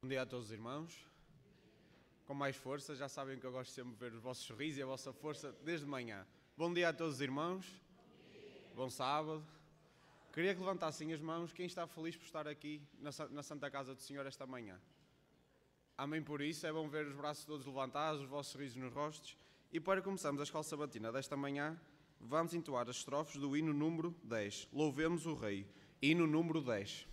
Bom dia a todos os irmãos. Com mais força, já sabem que eu gosto sempre de ver os vossos sorrisos e a vossa força desde manhã. Bom dia a todos os irmãos. Bom sábado. Queria que levantassem as mãos quem está feliz por estar aqui na Santa Casa do Senhor esta manhã. Amém por isso, é bom ver os braços todos levantados, os vossos sorrisos nos rostos. E para começarmos a escola sabatina desta manhã, vamos entoar as estrofes do hino número 10. Louvemos o Rei. Hino número 10.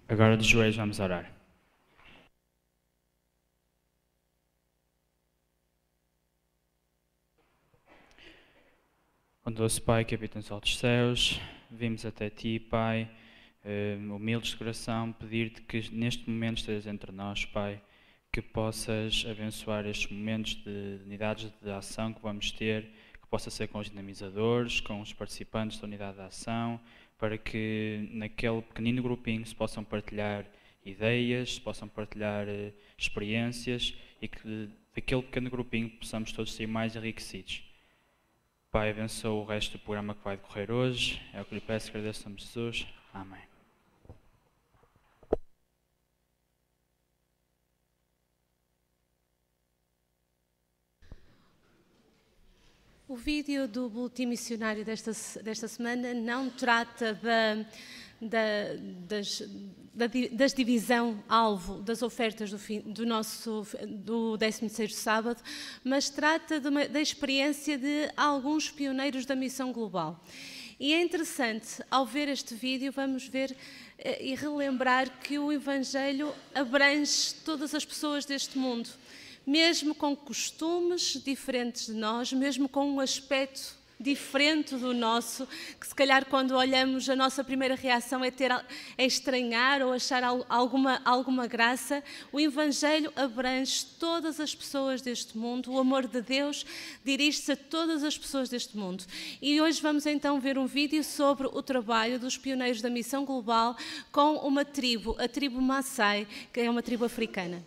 Agora de joelhos vamos orar. Ó doce Pai que habita nos altos céus, vimos até Ti, Pai, humildes de coração, pedir-te que neste momento estejas entre nós, Pai, que possas abençoar estes momentos de unidades de ação que vamos ter, que possa ser com os dinamizadores, com os participantes da unidade de ação, para que naquele pequenino grupinho se possam partilhar ideias, se possam partilhar experiências e que daquele pequeno grupinho possamos todos ser mais enriquecidos. Pai, abençoa o resto do programa que vai decorrer hoje. É o que lhe peço, agradeço em Jesus. Amém. O vídeo do boletim missionário desta semana não trata das divisão-alvo das ofertas do 16º sábado, mas trata da experiência de alguns pioneiros da missão global. E é interessante, ao ver este vídeo, vamos ver e relembrar que o Evangelho abrange todas as pessoas deste mundo, mesmo com costumes diferentes de nós, mesmo com um aspecto diferente do nosso, que se calhar quando olhamos a nossa primeira reação é estranhar ou achar alguma graça. O Evangelho abrange todas as pessoas deste mundo, o amor de Deus dirige-se a todas as pessoas deste mundo. E hoje vamos então ver um vídeo sobre o trabalho dos pioneiros da Missão Global com uma tribo, a tribo Maasai, que é uma tribo africana.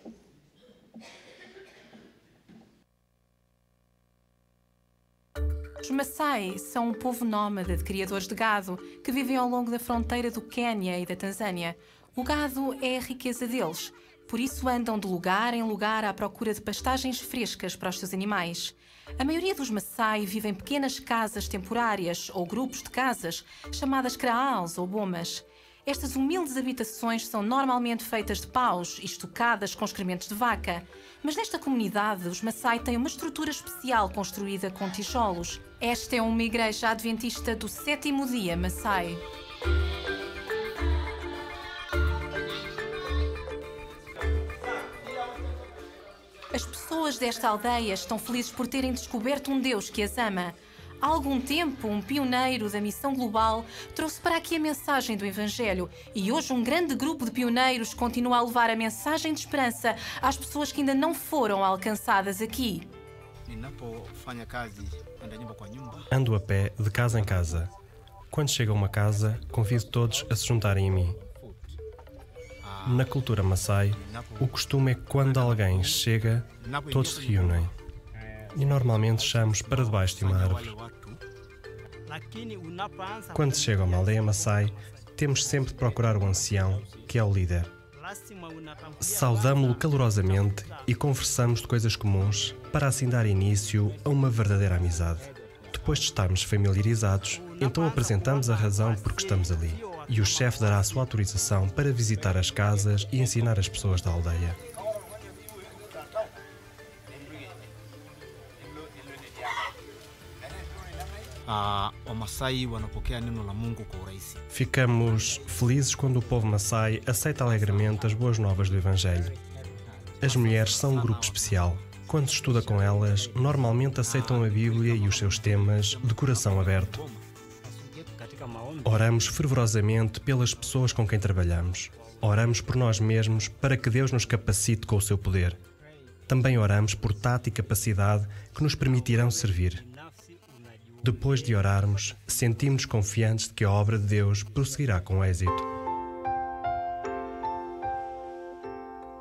Os Maasai são um povo nómada de criadores de gado que vivem ao longo da fronteira do Quênia e da Tanzânia. O gado é a riqueza deles, por isso andam de lugar em lugar à procura de pastagens frescas para os seus animais. A maioria dos Maasai vive em pequenas casas temporárias ou grupos de casas, chamadas kraals ou bomas. Estas humildes habitações são normalmente feitas de paus e estocadas com excrementos de vaca. Mas nesta comunidade, os Maasai têm uma estrutura especial construída com tijolos. Esta é uma igreja adventista do 7º dia Maasai. As pessoas desta aldeia estão felizes por terem descoberto um Deus que as ama. Há algum tempo, um pioneiro da Missão Global trouxe para aqui a mensagem do Evangelho e hoje um grande grupo de pioneiros continua a levar a mensagem de esperança às pessoas que ainda não foram alcançadas aqui. Ando a pé de casa em casa. Quando chego a uma casa, convido todos a se juntarem a mim. Na cultura Maasai, o costume é que quando alguém chega, todos se reúnem. E normalmente chamamos para debaixo de uma árvore. Quando se chega a uma aldeia Maasai, temos sempre de procurar o ancião, que é o líder. Saudamo-lo calorosamente e conversamos de coisas comuns para assim dar início a uma verdadeira amizade. Depois de estarmos familiarizados, então apresentamos a razão por que estamos ali. E o chefe dará a sua autorização para visitar as casas e ensinar as pessoas da aldeia. Ficamos felizes quando o povo Maasai aceita alegremente as boas novas do Evangelho. As mulheres são um grupo especial. Quando se estuda com elas, normalmente aceitam a Bíblia e os seus temas de coração aberto. Oramos fervorosamente pelas pessoas com quem trabalhamos. Oramos por nós mesmos para que Deus nos capacite com o seu poder. Também oramos por tato e capacidade que nos permitirão servir. Depois de orarmos, sentimos-nos confiantes de que a obra de Deus prosseguirá com êxito.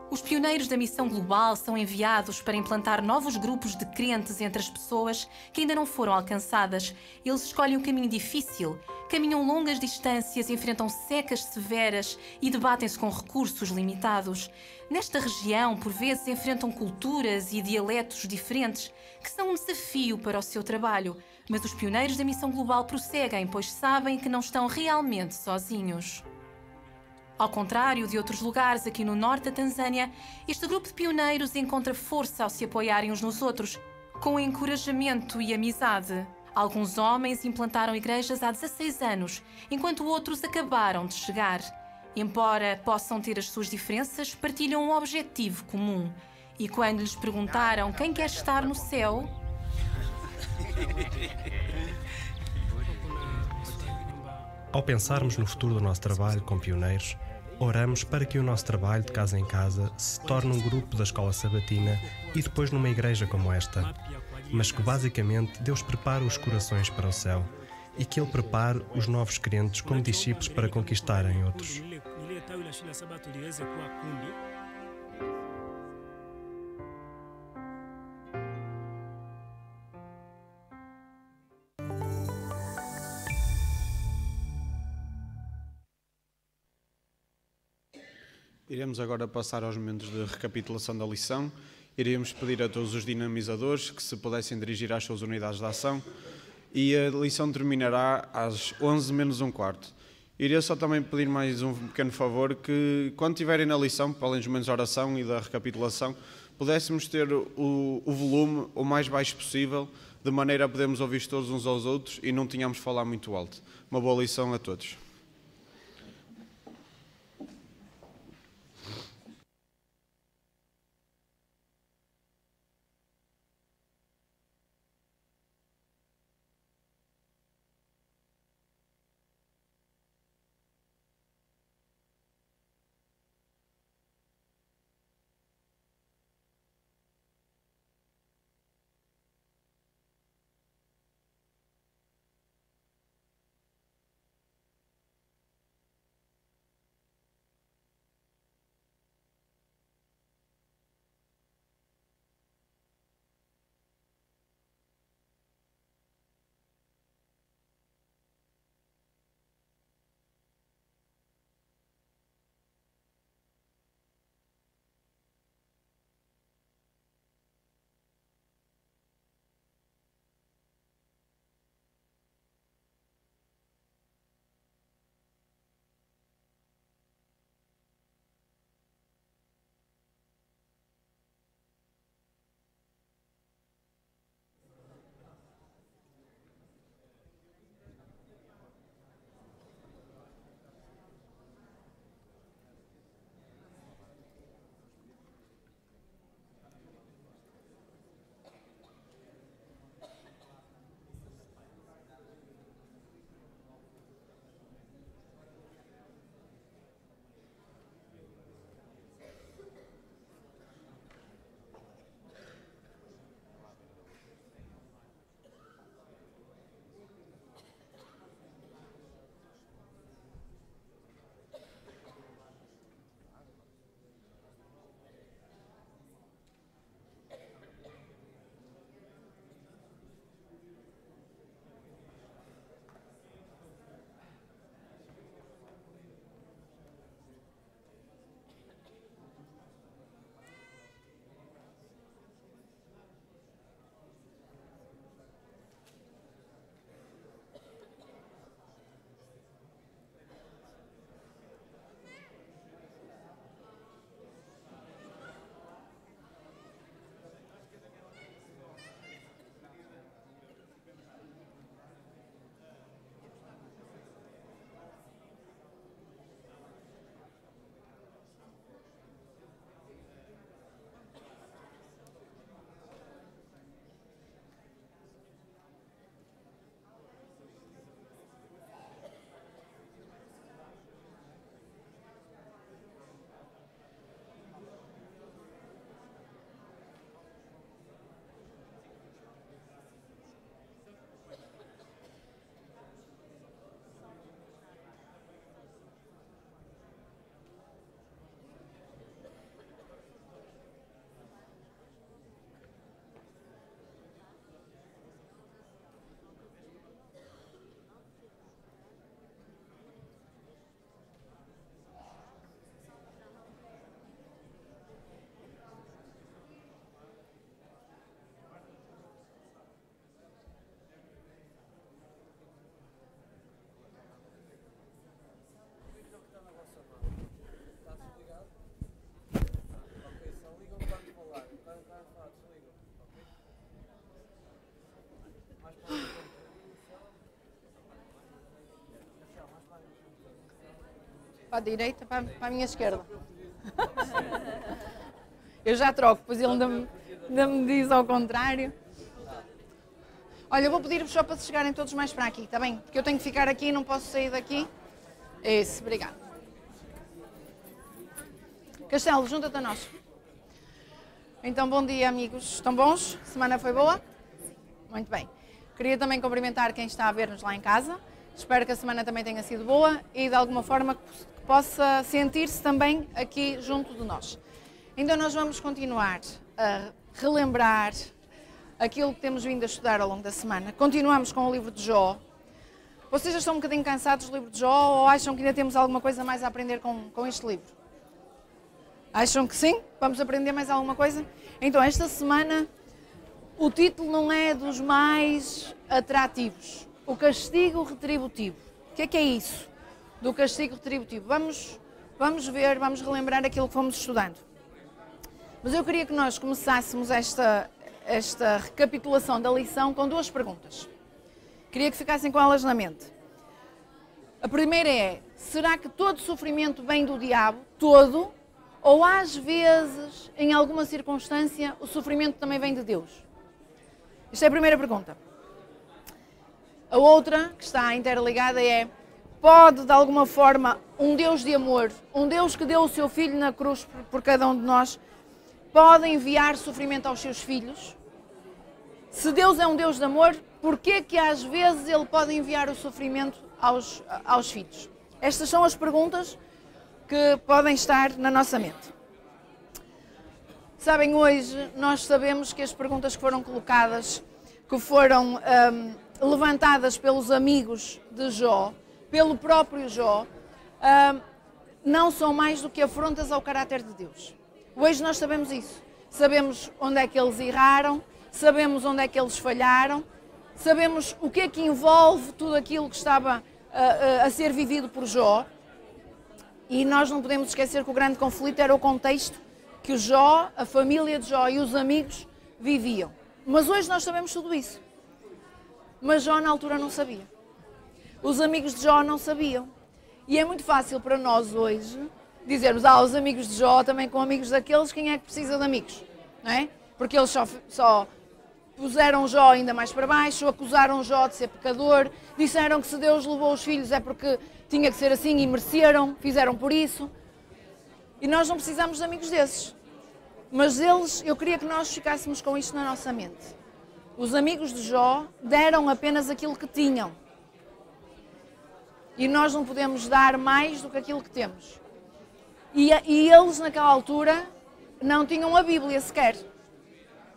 Os pioneiros da Missão Global são enviados para implantar novos grupos de crentes entre as pessoas que ainda não foram alcançadas. Eles escolhem um caminho difícil, caminham longas distâncias, enfrentam secas severas e debatem-se com recursos limitados. Nesta região, por vezes, enfrentam culturas e dialetos diferentes que são um desafio para o seu trabalho. Mas os pioneiros da Missão Global prosseguem, pois sabem que não estão realmente sozinhos. Ao contrário de outros lugares aqui no norte da Tanzânia, este grupo de pioneiros encontra força ao se apoiarem uns nos outros, com encorajamento e amizade. Alguns homens implantaram igrejas há 16 anos, enquanto outros acabaram de chegar. Embora possam ter as suas diferenças, partilham um objetivo comum. E quando lhes perguntaram quem quer estar no céu, ao pensarmos no futuro do nosso trabalho com pioneiros, oramos para que o nosso trabalho de casa em casa se torne um grupo da escola sabatina e depois numa igreja como esta. Mas que basicamente Deus prepare os corações para o céu e que Ele prepare os novos crentes como discípulos para conquistarem outros. Iremos agora passar aos momentos de recapitulação da lição. Iremos pedir a todos os dinamizadores que se pudessem dirigir às suas unidades de ação e a lição terminará às 11 menos um quarto. Iria só também pedir mais um pequeno favor que, quando estiverem na lição, para além dos momentos de oração e da recapitulação, pudéssemos ter o volume o mais baixo possível, de maneira a podermos ouvir todos uns aos outros e não tínhamos de falar muito alto. Uma boa lição a todos. Para a direita, para a minha esquerda. Eu já troco, pois ele ainda me diz ao contrário. Olha, eu vou pedir-vos só para se chegarem todos mais para aqui, está bem? Porque eu tenho que ficar aqui, não posso sair daqui. Isso, obrigado. Castelo, junta-te a nós. Então, bom dia, amigos. Estão bons? A semana foi boa? Muito bem. Queria também cumprimentar quem está a ver-nos lá em casa. Espero que a semana também tenha sido boa e, de alguma forma, possa sentir-se também aqui junto de nós. Então, nós vamos continuar a relembrar aquilo que temos vindo a estudar ao longo da semana. Continuamos com o livro de Jó. Vocês já estão um bocadinho cansados do livro de Jó ou acham que ainda temos alguma coisa mais a aprender com este livro? Acham que sim? Vamos aprender mais alguma coisa? Então, esta semana, o título não é dos mais atrativos. O castigo retributivo. O que é isso? Do castigo retributivo. Vamos ver, vamos relembrar aquilo que fomos estudando. Mas eu queria que nós começássemos esta recapitulação da lição com duas perguntas. Queria que ficassem com elas na mente. A primeira é, será que todo sofrimento vem do diabo? Todo? Ou às vezes, em alguma circunstância, o sofrimento também vem de Deus? Esta é a primeira pergunta. A outra, que está interligada, é, pode de alguma forma um Deus de amor, um Deus que deu o seu Filho na cruz por cada um de nós, pode enviar sofrimento aos seus filhos? Se Deus é um Deus de amor, porquê que às vezes Ele pode enviar o sofrimento aos filhos? Estas são as perguntas que podem estar na nossa mente. Sabem, hoje nós sabemos que as perguntas que foram colocadas, que foram levantadas pelos amigos de Jó, pelo próprio Jó, não são mais do que afrontas ao caráter de Deus. Hoje nós sabemos isso. Sabemos onde é que eles erraram, sabemos onde é que eles falharam, sabemos o que é que envolve tudo aquilo que estava a ser vivido por Jó. E nós não podemos esquecer que o grande conflito era o contexto que o Jó, a família de Jó e os amigos viviam. Mas hoje nós sabemos tudo isso. Mas Jó na altura não sabia. Os amigos de Jó não sabiam. E é muito fácil para nós hoje dizermos, os amigos de Jó também com amigos daqueles, quem é que precisa de amigos? Não é? Porque eles só puseram Jó ainda mais para baixo, acusaram Jó de ser pecador, disseram que se Deus levou os filhos é porque tinha que ser assim e mereceram, fizeram por isso. E nós não precisamos de amigos desses. Mas eu queria que nós ficássemos com isto na nossa mente. Os amigos de Jó deram apenas aquilo que tinham. E nós não podemos dar mais do que aquilo que temos. E eles, naquela altura, não tinham a Bíblia sequer.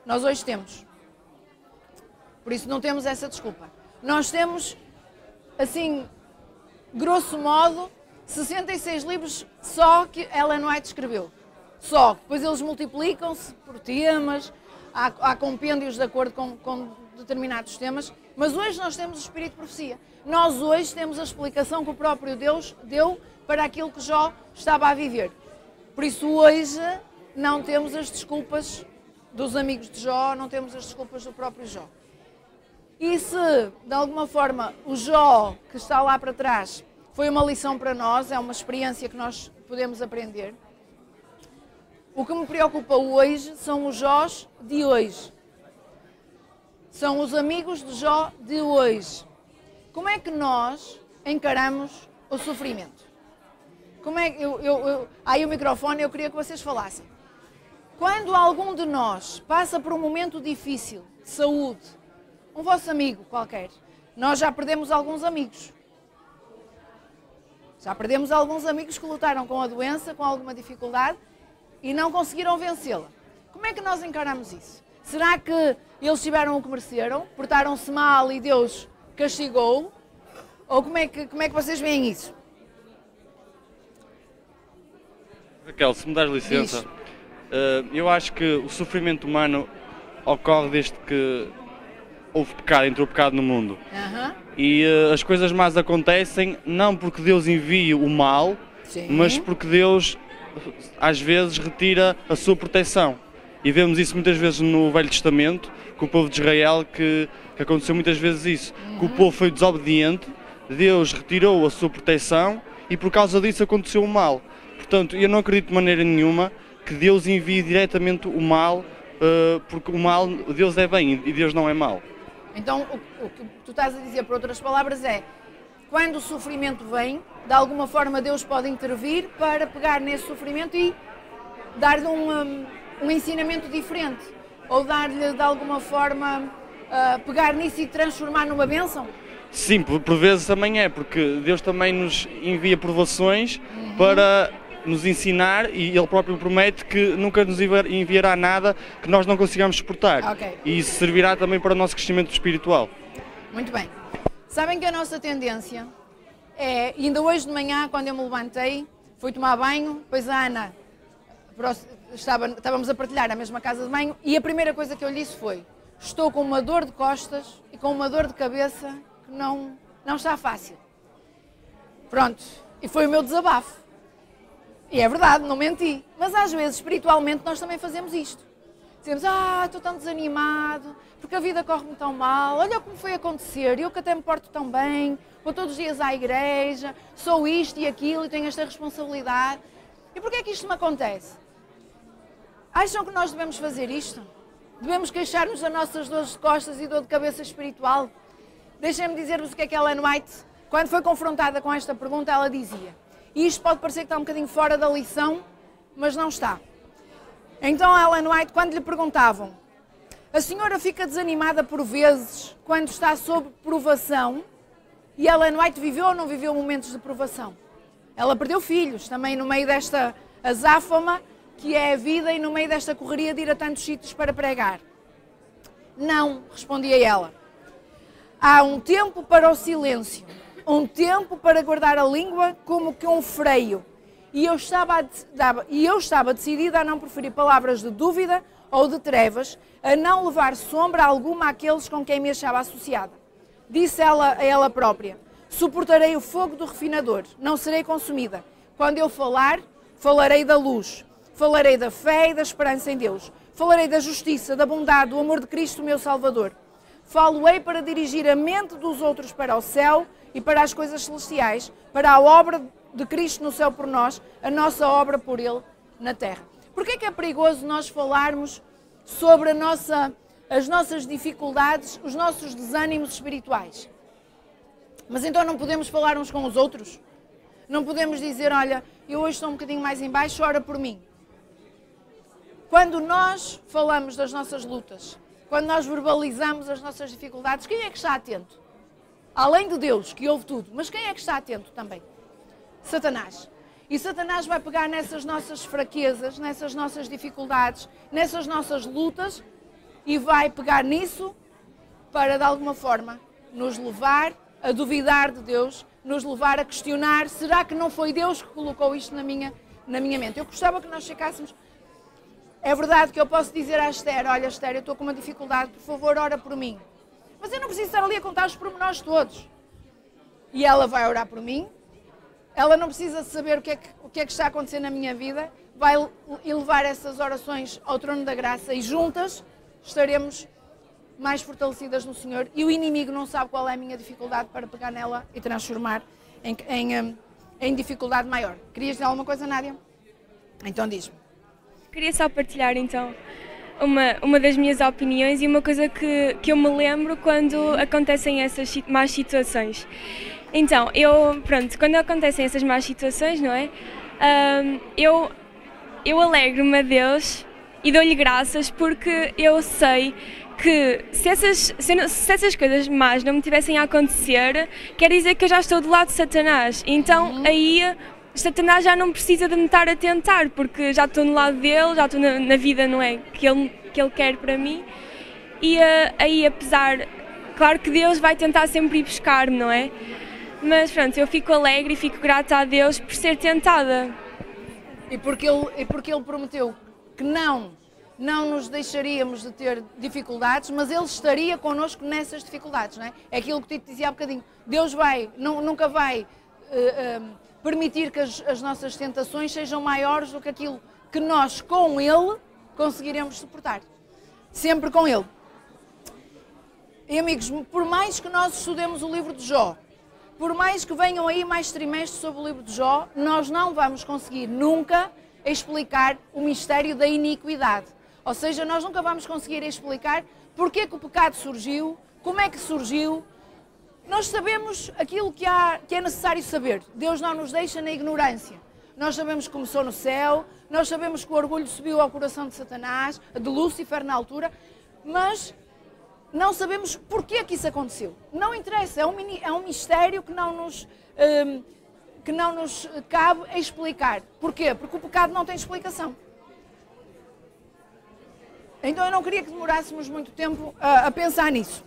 Nós hoje temos. Por isso não temos essa desculpa. Nós temos, assim, grosso modo, 66 livros só que Ellen White escreveu. Só. Depois eles multiplicam-se por temas, há compêndios de acordo com determinados temas, mas hoje nós temos o Espírito de Profecia. Nós hoje temos a explicação que o próprio Deus deu para aquilo que Jó estava a viver. Por isso hoje não temos as desculpas dos amigos de Jó, não temos as desculpas do próprio Jó. E se, de alguma forma, o Jó que está lá para trás foi uma lição para nós, é uma experiência que nós podemos aprender, o que me preocupa hoje são os Jós de hoje. São os amigos de Jó de hoje. Como é que nós encaramos o sofrimento? Como é que aí o microfone, eu queria que vocês falassem. Quando algum de nós passa por um momento difícil de saúde, um vosso amigo qualquer, nós já perdemos alguns amigos. Já perdemos alguns amigos que lutaram com a doença, com alguma dificuldade e não conseguiram vencê-la. Como é que nós encaramos isso? Será que eles tiveram o que mereceram? Portaram-se mal e Deus castigou? Ou como é que vocês veem isso? Raquel, se me dás licença, eu acho que o sofrimento humano ocorre desde que houve pecado, entrou pecado no mundo. E as coisas más acontecem não porque Deus envia o mal, mas porque Deus às vezes retira a sua proteção. E vemos isso muitas vezes no Velho Testamento, com o povo de Israel, que aconteceu muitas vezes isso. Que o povo foi desobediente, Deus retirou a sua proteção e por causa disso aconteceu o mal. Portanto, eu não acredito de maneira nenhuma que Deus envie diretamente o mal, porque o mal, Deus é bem e Deus não é mau. Então, o que tu estás a dizer, por outras palavras, é quando o sofrimento vem, de alguma forma Deus pode intervir para pegar nesse sofrimento e dar-lhe um ensinamento diferente, ou dar-lhe de alguma forma, pegar nisso e transformar numa bênção? Sim, por vezes também é, porque Deus também nos envia provações para nos ensinar e Ele próprio promete que nunca nos enviará nada que nós não consigamos suportar. Okay. E isso servirá também para o nosso crescimento espiritual. Muito bem. Sabem que a nossa tendência é, ainda hoje de manhã, quando eu me levantei, fui tomar banho, depois a Ana, estávamos a partilhar a mesma casa de banho, e a primeira coisa que eu lhe disse foi: estou com uma dor de costas e com uma dor de cabeça que não está fácil. Pronto, e foi o meu desabafo. E é verdade, não menti. Mas às vezes, espiritualmente, nós também fazemos isto. Dizemos, estou tão desanimado, porque a vida corre-me tão mal, olha como foi acontecer, eu que até me porto tão bem, vou todos os dias à igreja, sou isto e aquilo e tenho esta responsabilidade. E porquê é que isto me acontece? Acham que nós devemos fazer isto? Devemos queixar-nos das nossas dores de costas e dor de cabeça espiritual? Deixem-me dizer-vos o que é que Ellen White, quando foi confrontada com esta pergunta, ela dizia. E isto pode parecer que está um bocadinho fora da lição, mas não está. Então Ellen White, quando lhe perguntavam, a senhora fica desanimada por vezes quando está sob provação? E Ellen White viveu ou não viveu momentos de provação? Ela perdeu filhos também no meio desta azáfama que é a vida e no meio desta correria de ir a tantos sítios para pregar. Não, respondia ela. Há um tempo para o silêncio, um tempo para guardar a língua como que um freio. E eu estava decidida a não preferir palavras de dúvida ou de trevas, a não levar sombra alguma àqueles com quem me achava associada. Disse ela a ela própria, suportarei o fogo do refinador, não serei consumida. Quando eu falar, falarei da luz, falarei da fé e da esperança em Deus, falarei da justiça, da bondade, do amor de Cristo, meu Salvador. Falo-ei para dirigir a mente dos outros para o céu e para as coisas celestiais, para a obra de Cristo no céu por nós, a nossa obra por Ele na terra. Porquê é que é perigoso nós falarmos sobre as nossas dificuldades, os nossos desânimos espirituais? Mas então não podemos falar uns com os outros? Não podemos dizer, olha, eu hoje estou um bocadinho mais em baixo, ora por mim. Quando nós falamos das nossas lutas, quando nós verbalizamos as nossas dificuldades, quem é que está atento? Além de Deus, que ouve tudo, mas quem é que está atento também? Satanás. E Satanás vai pegar nessas nossas fraquezas, nessas nossas dificuldades, nessas nossas lutas e vai pegar nisso para, de alguma forma, nos levar a duvidar de Deus, nos levar a questionar, será que não foi Deus que colocou isto na minha mente? Eu gostava que nós ficássemos... É verdade que eu posso dizer à Esther, olha Esther, eu estou com uma dificuldade, por favor, ora por mim. Mas eu não preciso estar ali a contar os pormenores todos. E ela vai orar por mim, ela não precisa saber o que é que está a acontecer na minha vida, vai elevar essas orações ao trono da graça e juntas estaremos mais fortalecidas no Senhor e o inimigo não sabe qual é a minha dificuldade para pegar nela e transformar em dificuldade maior. Querias dizer alguma coisa, Nádia? Então diz-me. Queria só partilhar então uma das minhas opiniões e uma coisa que eu me lembro quando acontecem essas más situações. Então, quando acontecem essas más situações, não é? Eu alegro-me a Deus e dou-lhe graças porque eu sei que se essas coisas más não me tivessem a acontecer, quer dizer que eu já estou do lado de Satanás. Então, aí... Satanás já não precisa de me estar a tentar, porque já estou no lado dele, já estou na vida, não é? Que ele quer para mim. E aí, apesar... Claro que Deus vai tentar sempre ir buscar-me, não é? Mas pronto, eu fico alegre e fico grata a Deus por ser tentada. E porque Ele prometeu que não nos deixaríamos de ter dificuldades, mas Ele estaria connosco nessas dificuldades, não é? É aquilo que te dizia há bocadinho. Deus nunca vai... permitir que as nossas tentações sejam maiores do que aquilo que nós, com Ele, conseguiremos suportar. Sempre com Ele. E amigos, por mais que nós estudemos o livro de Jó, por mais que venham aí mais trimestres sobre o livro de Jó, nós não vamos conseguir nunca explicar o mistério da iniquidade. Ou seja, nós nunca vamos conseguir explicar porque é que o pecado surgiu, como é que surgiu. Nós sabemos aquilo que é necessário saber. Deus não nos deixa na ignorância. Nós sabemos que começou no céu, nós sabemos que o orgulho subiu ao coração de Satanás, de Lúcifer na altura, mas não sabemos porquê que isso aconteceu. Não interessa, é um mistério que não nos cabe explicar. Porquê? Porque o pecado não tem explicação. Então eu não queria que demorássemos muito tempo a pensar nisso.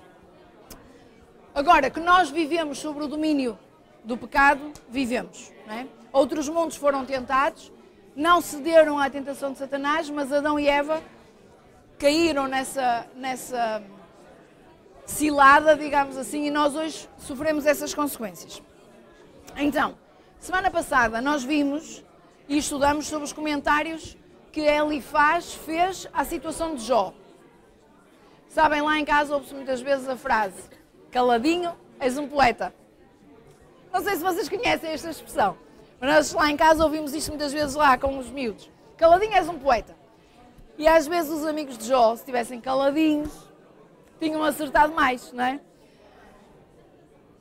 Agora, que nós vivemos sobre o domínio do pecado, vivemos. Não é? Outros mundos foram tentados, não cederam à tentação de Satanás, mas Adão e Eva caíram nessa cilada, digamos assim, e nós hoje sofremos essas consequências. Então, semana passada nós vimos e estudamos sobre os comentários que Elifaz fez à situação de Jó. Sabem, lá em casa ouve-se muitas vezes a frase: caladinho, és um poeta. Não sei se vocês conhecem esta expressão, mas nós lá em casa ouvimos isto muitas vezes lá com os miúdos. Caladinho, és um poeta. E às vezes os amigos de Jó, se estivessem caladinhos, tinham acertado mais, não é?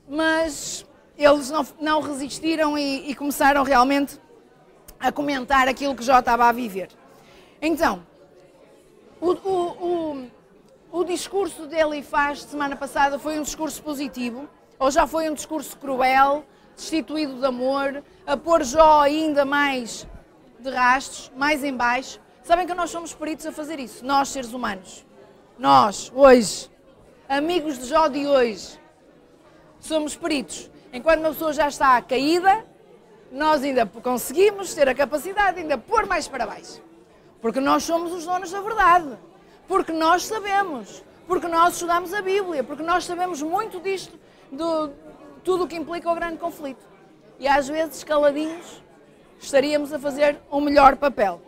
Mas eles não resistiram e começaram realmente a comentar aquilo que Jó estava a viver. Então, o discurso de Elifaz de semana passada foi um discurso positivo, ou já foi um discurso cruel, destituído de amor, a pôr Jó ainda mais de rastros, mais em baixo. Sabem que nós somos peritos a fazer isso, nós seres humanos. Nós, hoje, amigos de Jó de hoje, somos peritos. Enquanto uma pessoa já está caída, nós ainda conseguimos ter a capacidade de ainda pôr mais para baixo. Porque nós somos os donos da verdade. Porque nós sabemos. Porque nós estudamos a Bíblia. Porque nós sabemos muito disto, de tudo o que implica o grande conflito. E às vezes, caladinhos, estaríamos a fazer um melhor papel.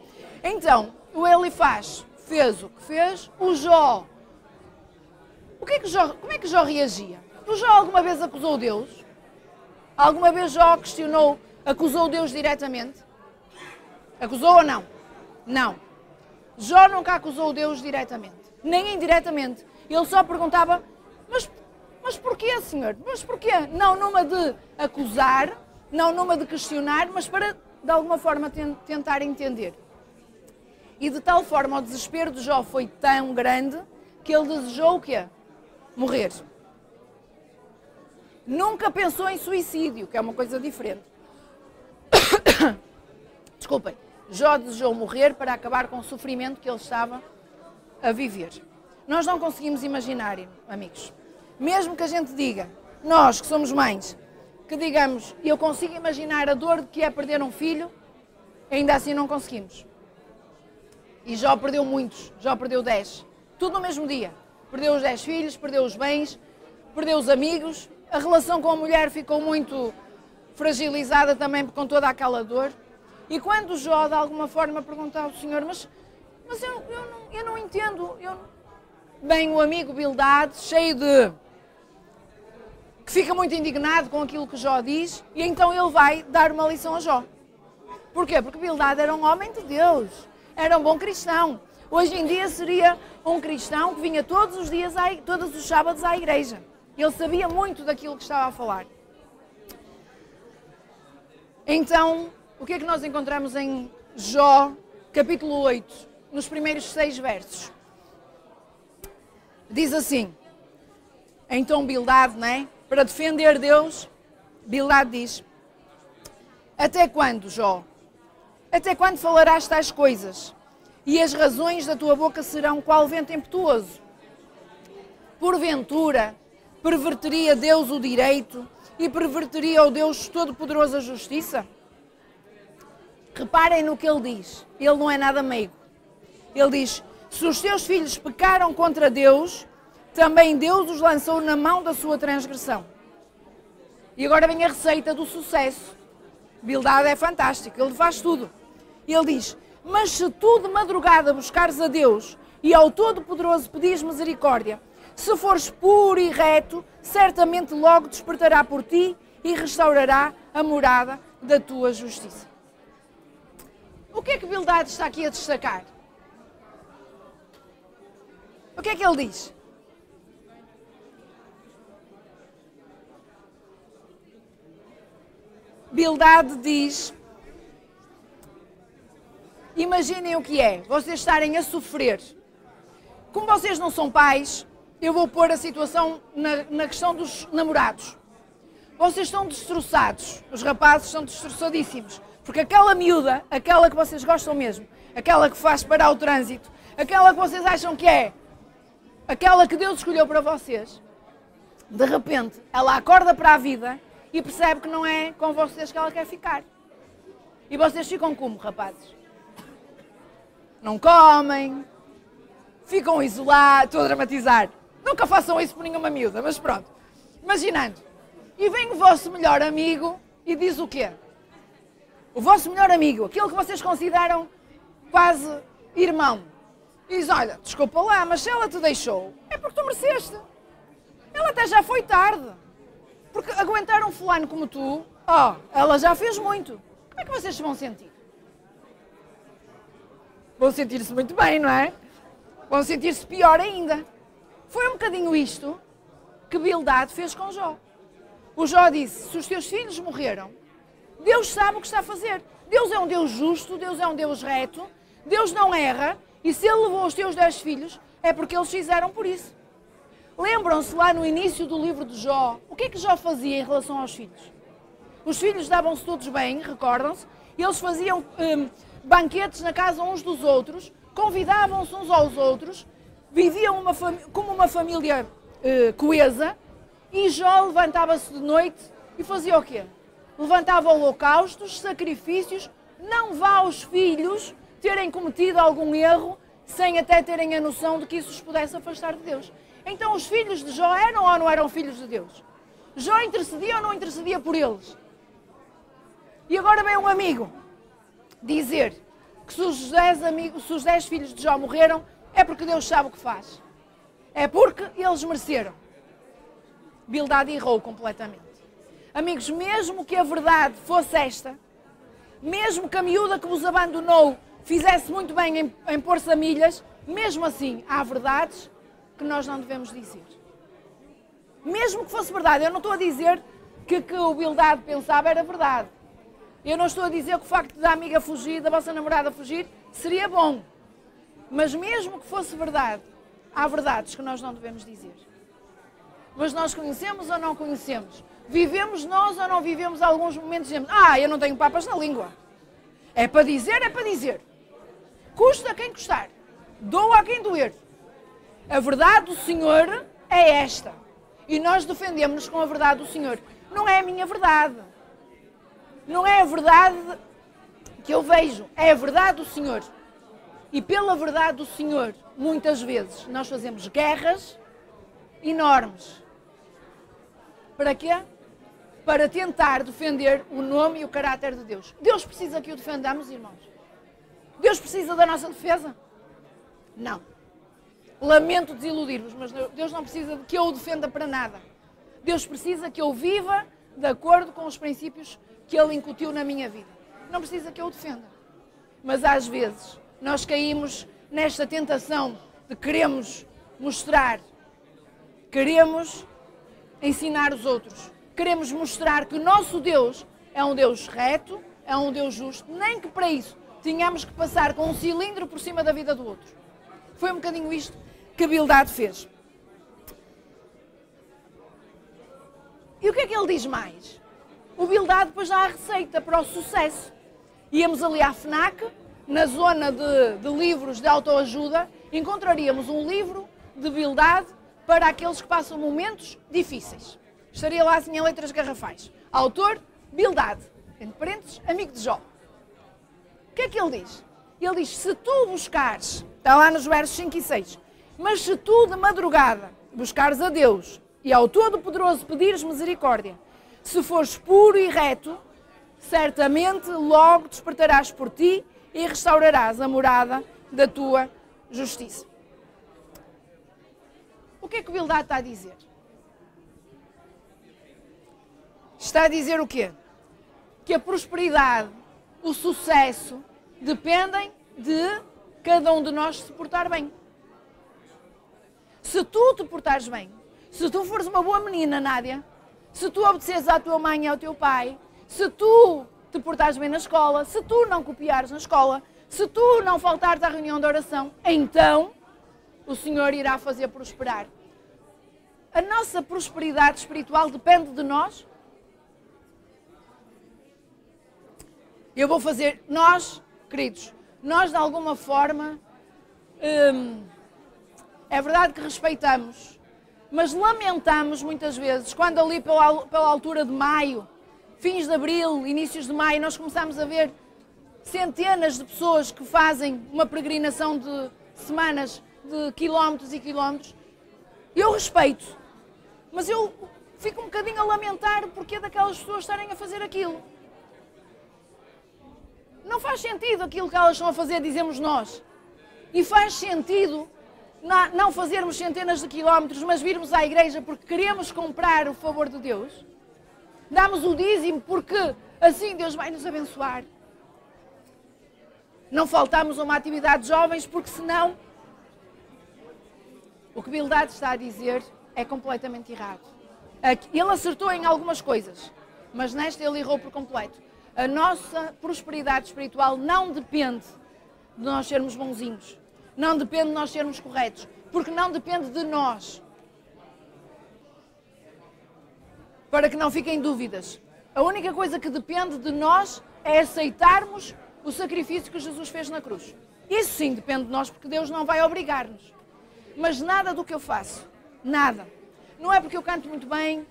Então, o Elifaz fez o que fez. O Jó. Como é que Jó reagia? O Jó alguma vez acusou Deus? Alguma vez Jó acusou Deus diretamente? Acusou ou não? Não. Jó nunca acusou Deus diretamente, nem indiretamente. Ele só perguntava, mas porquê, Senhor? Mas porquê? Não numa de acusar, não numa de questionar, mas para, de alguma forma, tentar entender. E de tal forma o desespero de Jó foi tão grande que ele desejou o quê? Morrer. Nunca pensou em suicídio, que é uma coisa diferente. Desculpem. Jó desejou morrer para acabar com o sofrimento que ele estava a viver. Nós não conseguimos imaginar, amigos. Mesmo que a gente diga, nós que somos mães, que digamos, eu consigo imaginar a dor que é perder um filho, ainda assim não conseguimos. E Jó perdeu muitos, Jó perdeu 10. Tudo no mesmo dia. Perdeu os 10 filhos, perdeu os bens, perdeu os amigos. A relação com a mulher ficou muito fragilizada também com toda aquela dor. E quando Jó, de alguma forma, pergunta ao Senhor, mas eu não entendo. Bem, o amigo Bildade, cheio de... que fica muito indignado com aquilo que Jó diz, e então ele vai dar uma lição a Jó. Porquê? Porque Bildade era um homem de Deus, era um bom cristão. Hoje em dia seria um cristão que vinha todos os dias, todos os sábados à igreja. Ele sabia muito daquilo que estava a falar. Então, o que é que nós encontramos em Jó, capítulo 8, nos primeiros 6 versos? Diz assim, então Bildade, não é? Para defender Deus, Bildade diz, até quando, Jó? Até quando falarás tais coisas? E as razões da tua boca serão qual vento impetuoso? Porventura, perverteria Deus o direito e perverteria o Deus Todo-Poderoso a justiça? Reparem no que ele diz, ele não é nada meigo. Ele diz, se os teus filhos pecaram contra Deus, também Deus os lançou na mão da sua transgressão. E agora vem a receita do sucesso. Bildade é fantástico, ele faz tudo. Ele diz, Mas se tu de madrugada buscares a Deus e ao Todo-Poderoso pedires misericórdia, se fores puro e reto, certamente logo despertará por ti e restaurará a morada da tua justiça. O que é que Bildade está aqui a destacar? O que é que ele diz? Bildade diz, imaginem o que é, vocês estarem a sofrer. Como vocês não são pais, eu vou pôr a situação na questão dos namorados. Vocês estão destroçados, os rapazes estão destroçadíssimos, porque aquela miúda, aquela que vocês gostam mesmo, aquela que faz parar o trânsito, aquela que vocês acham que é, aquela que Deus escolheu para vocês, de repente ela acorda para a vida e percebe que não é com vocês que ela quer ficar. E vocês ficam como, rapazes? Não comem, ficam isolados, estou a dramatizar. Nunca façam isso por nenhuma miúda, mas pronto. Imaginando. E vem o vosso melhor amigo e diz o quê? O vosso melhor amigo, aquele que vocês consideram quase irmão. E diz, olha, desculpa lá, mas se ela te deixou, é porque tu mereceste. Ela até já foi tarde. Porque aguentar um fulano como tu, ela já fez muito. Como é que vocês se vão sentir? Vão sentir-se muito bem, não é? Vão sentir-se pior ainda. Foi um bocadinho isto que Bildade fez com Jó. O Jó disse, se os teus filhos morreram, Deus sabe o que está a fazer. Deus é um Deus justo, Deus é um Deus reto, Deus não erra, e se Ele levou os teus 10 filhos, é porque eles fizeram por isso. Lembram-se lá no início do livro de Jó, o que é que Jó fazia em relação aos filhos? Os filhos davam-se todos bem, recordam-se, e eles faziam banquetes na casa uns dos outros, convidavam-se uns aos outros, viviam como uma família coesa, e Jó levantava-se de noite e fazia o quê? Levantava holocaustos, sacrifícios, não vá aos filhos terem cometido algum erro, sem até terem a noção de que isso os pudesse afastar de Deus. Então os filhos de Jó eram ou não eram filhos de Deus? Jó intercedia ou não intercedia por eles? E agora vem um amigo dizer que se os 10 filhos de Jó morreram, é porque Deus sabe o que faz. É porque eles mereceram. Bildade errou completamente. Amigos, mesmo que a verdade fosse esta, mesmo que a miúda que vos abandonou fizesse muito bem em pôr-se a milhas, mesmo assim, há verdades que nós não devemos dizer. Mesmo que fosse verdade, eu não estou a dizer que o Bildade pensava era verdade. Eu não estou a dizer que o facto da amiga fugir, da vossa namorada fugir, seria bom. Mas mesmo que fosse verdade, há verdades que nós não devemos dizer. Mas nós conhecemos ou não conhecemos? Vivemos nós ou não vivemos alguns momentos e dizemos, eu não tenho papas na língua. É para dizer, é para dizer. Custa a quem custar. Doa a quem doer. A verdade do Senhor é esta. E nós defendemos-nos com a verdade do Senhor. Não é a minha verdade. Não é a verdade que eu vejo. É a verdade do Senhor. E pela verdade do Senhor, muitas vezes, nós fazemos guerras enormes. Para quê? Para tentar defender o nome e o caráter de Deus. Deus precisa que o defendamos, irmãos? Deus precisa da nossa defesa? Não. Lamento desiludir-vos, mas Deus não precisa de que eu o defenda para nada. Deus precisa que eu viva de acordo com os princípios que Ele incutiu na minha vida. Não precisa que eu o defenda. Mas às vezes nós caímos nesta tentação de queremos mostrar, queremos ensinar os outros, queremos mostrar que o nosso Deus é um Deus reto, é um Deus justo, nem que para isso tínhamos que passar com um cilindro por cima da vida do outro. Foi um bocadinho isto que Bildade fez. E o que é que ele diz mais? O Bildade depois dá a receita para o sucesso. Íamos ali à FNAC, na zona de livros de autoajuda, encontraríamos um livro de Bildade para aqueles que passam momentos difíceis. Estaria lá assim em letras garrafais. Autor, Bildade, entre parênteses, amigo de Jó. O que é que ele diz? Ele diz, se tu buscares, está lá nos versos 5 e 6, mas se tu de madrugada buscares a Deus e ao Todo-Poderoso pedires misericórdia, se fores puro e reto, certamente logo despertarás por ti e restaurarás a morada da tua justiça. O que é que o Bildad está a dizer? Está a dizer o quê? Que a prosperidade, o sucesso, dependem de cada um de nós se portar bem. Se tu te portares bem, se tu fores uma boa menina, Nádia, se tu obedeceres à tua mãe e ao teu pai, se tu te portares bem na escola, se tu não copiares na escola, se tu não faltares à reunião de oração, então o Senhor irá fazer prosperar. A nossa prosperidade espiritual depende de nós. Eu vou fazer, nós, queridos, nós de alguma forma, é verdade que respeitamos, mas lamentamos muitas vezes, quando ali pela altura de maio, fins de abril, inícios de maio, nós começamos a ver centenas de pessoas que fazem uma peregrinação de semanas, de quilómetros e quilómetros. Eu respeito, mas eu fico um bocadinho a lamentar o porquê daquelas pessoas estarem a fazer aquilo. Não faz sentido aquilo que elas estão a fazer, dizemos nós. E faz sentido não fazermos centenas de quilómetros, mas virmos à igreja porque queremos comprar o favor de Deus. Damos o dízimo porque assim Deus vai nos abençoar. Não faltamos a uma atividade de jovens porque senão o que Bildad está a dizer é completamente errado. Ele acertou em algumas coisas, mas nesta ele errou por completo. A nossa prosperidade espiritual não depende de nós sermos bonzinhos, não depende de nós sermos corretos, porque não depende de nós. Para que não fiquem dúvidas, a única coisa que depende de nós é aceitarmos o sacrifício que Jesus fez na cruz. Isso sim depende de nós, porque Deus não vai obrigar-nos. Mas nada do que eu faço, nada. Não é porque eu canto muito bem,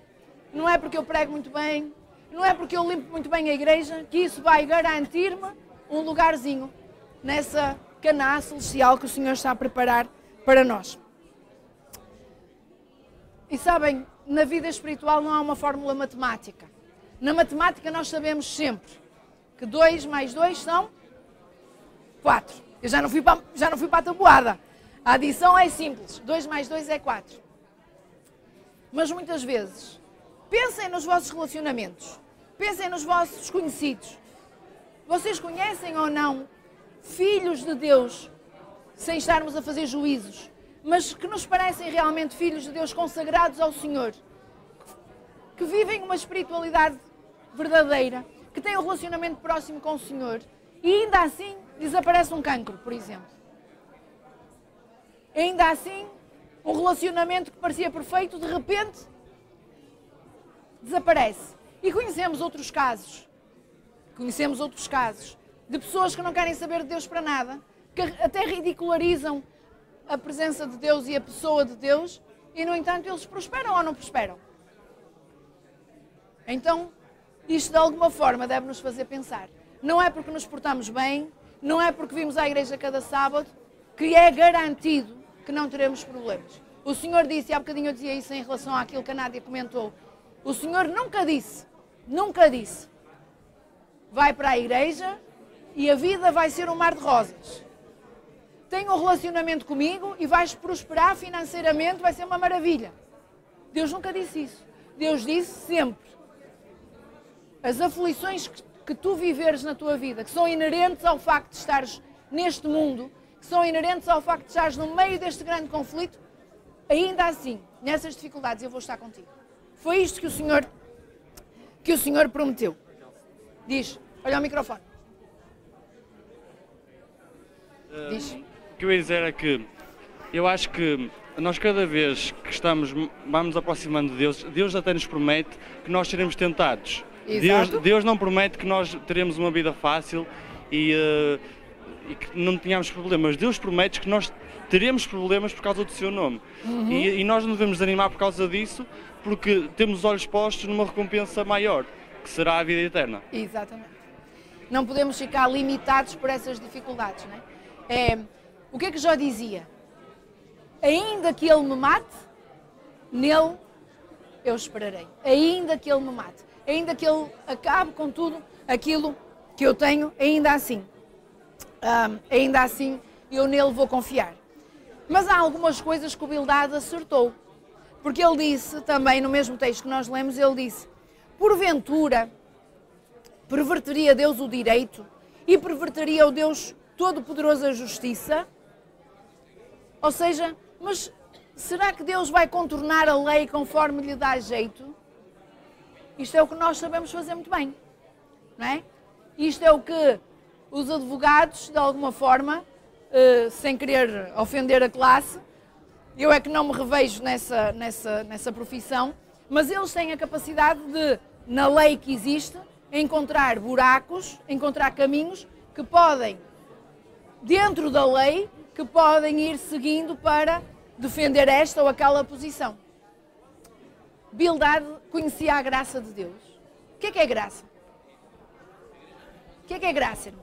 não é porque eu prego muito bem, não é porque eu limpo muito bem a igreja, que isso vai garantir-me um lugarzinho nessa Canaã celestial que o Senhor está a preparar para nós. E sabem, na vida espiritual não há uma fórmula matemática. Na matemática nós sabemos sempre que 2 mais 2 são 4. Eu já não fui para a tabuada. A adição é simples. 2 mais 2 é 4. Mas muitas vezes, pensem nos vossos relacionamentos. Pensem nos vossos conhecidos. Vocês conhecem ou não filhos de Deus, sem estarmos a fazer juízos, mas que nos parecem realmente filhos de Deus consagrados ao Senhor, que vivem uma espiritualidade verdadeira, que têm um relacionamento próximo com o Senhor e ainda assim desaparece um cancro, por exemplo. Ainda assim, um relacionamento que parecia perfeito, de repente, desaparece. E conhecemos outros casos de pessoas que não querem saber de Deus para nada, que até ridicularizam a presença de Deus e a pessoa de Deus, e no entanto eles prosperam ou não prosperam. Então, isto de alguma forma deve nos fazer pensar. Não é porque nos portamos bem, não é porque vimos à igreja cada sábado, que é garantido que não teremos problemas. O Senhor disse, e há bocadinho eu dizia isso em relação àquilo que a Nádia comentou, o Senhor nunca disse, vai para a igreja e a vida vai ser um mar de rosas. Tem um relacionamento comigo e vais prosperar financeiramente, vai ser uma maravilha. Deus nunca disse isso. Deus disse sempre, as aflições que tu viveres na tua vida, que são inerentes ao facto de estares neste mundo, que são inerentes ao facto de estares no meio deste grande conflito, ainda assim, nessas dificuldades eu vou estar contigo. Foi isto que o Senhor prometeu. Diz, olha o microfone. Diz. O que eu ia dizer é que eu acho que nós cada vez que vamos aproximando de Deus, Deus até nos promete que nós seremos tentados. Deus não promete que nós teremos uma vida fácil e que não tenhamos problemas. Deus promete que nós teremos problemas por causa do seu nome. E nós não devemos desanimar por causa disso, porque temos os olhos postos numa recompensa maior, que será a vida eterna. Exatamente. Não podemos ficar limitados por essas dificuldades, não é? O que é que Jó dizia? Ainda que ele me mate, nele eu esperarei. Ainda que ele me mate. Ainda que ele acabe com tudo aquilo que eu tenho, ainda assim ainda assim eu nele vou confiar. Mas há algumas coisas que o Bildad acertou. Porque ele disse, também no mesmo texto que nós lemos, ele disse: porventura perverteria Deus o direito e perverteria o Deus Todo-Poderoso a justiça? Ou seja, mas será que Deus vai contornar a lei conforme lhe dá jeito? Isto é o que nós sabemos fazer muito bem, não é? Isto é o que os advogados, de alguma forma, sem querer ofender a classe, eu é que não me revejo nessa profissão, mas eles têm a capacidade de, na lei que existe, encontrar buracos, encontrar caminhos que podem, dentro da lei, que podem ir seguindo para defender esta ou aquela posição. Bildad conhecia a graça de Deus. O que é graça? O que é graça, irmãos?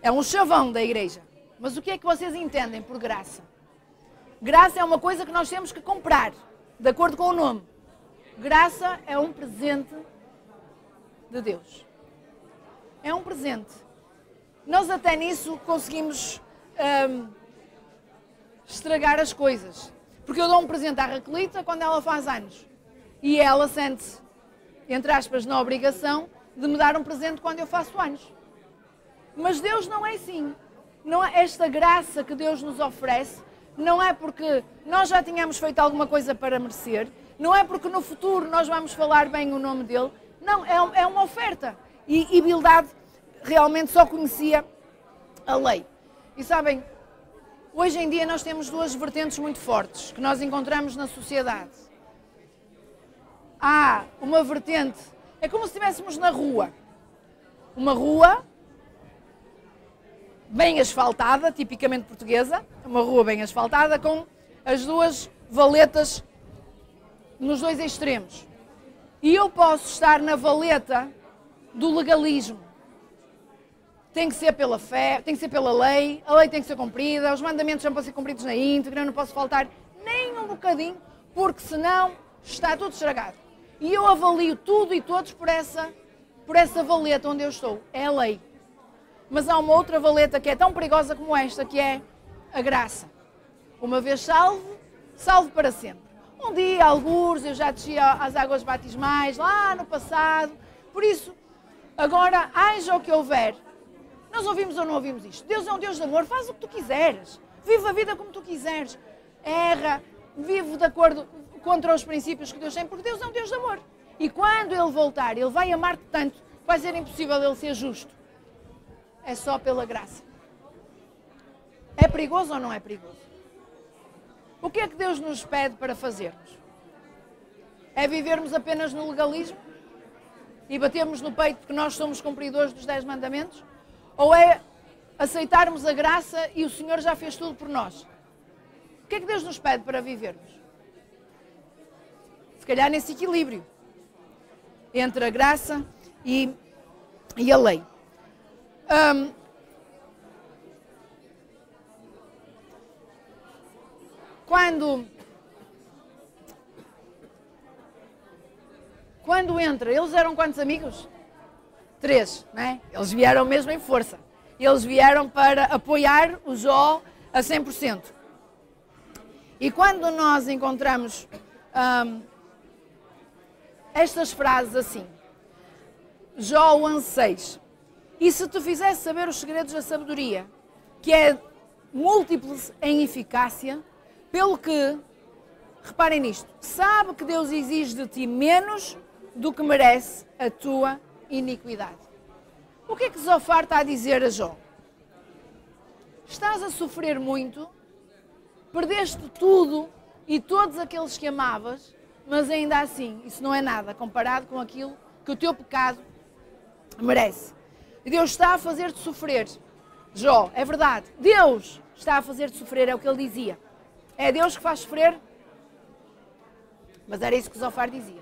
É um chavão da igreja. Mas o que é que vocês entendem por graça? Graça é uma coisa que nós temos que comprar, de acordo com o nome. Graça é um presente de Deus. É um presente. Nós até nisso conseguimos estragar as coisas. Porque eu dou um presente à Raquelita quando ela faz anos. E ela sente-se, entre aspas, na obrigação de me dar um presente quando eu faço anos. Mas Deus não é assim. Não é esta graça que Deus nos oferece, não é porque nós já tínhamos feito alguma coisa para merecer, não é porque no futuro nós vamos falar bem o nome dele, não, é uma oferta. E Bildad realmente só conhecia a lei. E sabem, hoje em dia nós temos duas vertentes muito fortes que nós encontramos na sociedade. Há uma vertente, é como se estivéssemos na rua. Uma rua bem asfaltada, tipicamente portuguesa, uma rua bem asfaltada, com as duas valetas nos dois extremos. E eu posso estar na valeta do legalismo. Tem que ser pela fé, tem que ser pela lei, a lei tem que ser cumprida, os mandamentos não podem ser cumpridos na íntegra, não posso faltar nem um bocadinho, porque senão está tudo estragado. E eu avalio tudo e todos por essa valeta onde eu estou, é a lei. Mas há uma outra valeta que é tão perigosa como esta, que é a graça. Uma vez salvo, salvo para sempre. Um dia, algures, eu já descia às águas batismais, lá no passado. Por isso, agora, haja o que houver. Nós ouvimos ou não ouvimos isto? Deus é um Deus de amor, faz o que tu quiseres. Vive a vida como tu quiseres. Erra, vive de acordo contra os princípios que Deus tem, porque Deus é um Deus de amor. E quando Ele voltar, Ele vai amar-te tanto, vai ser impossível Ele ser justo. É só pela graça. É perigoso ou não é perigoso? O que é que Deus nos pede para fazermos? É vivermos apenas no legalismo? E batermos no peito porque nós somos cumpridores dos 10 mandamentos? Ou é aceitarmos a graça e o Senhor já fez tudo por nós? O que é que Deus nos pede para vivermos? Se calhar nesse equilíbrio entre a graça e a lei. Quando entra, eles eram quantos amigos? 3, não é? Eles vieram mesmo em força. Eles vieram para apoiar o Jó a 100%. E quando nós encontramos estas frases assim, Jó 11:6, e se te fizesse saber os segredos da sabedoria, que é múltiplos em eficácia, pelo que, reparem nisto, sabe que Deus exige de ti menos do que merece a tua iniquidade. O que é que Zofar está a dizer a Jó? Estás a sofrer muito, perdeste tudo e todos aqueles que amavas, mas ainda assim, isso não é nada comparado com aquilo que o teu pecado merece. E Deus está a fazer-te sofrer. Jó, é verdade, Deus está a fazer-te sofrer, é o que ele dizia. É Deus que faz sofrer? Mas era isso que Zofar dizia.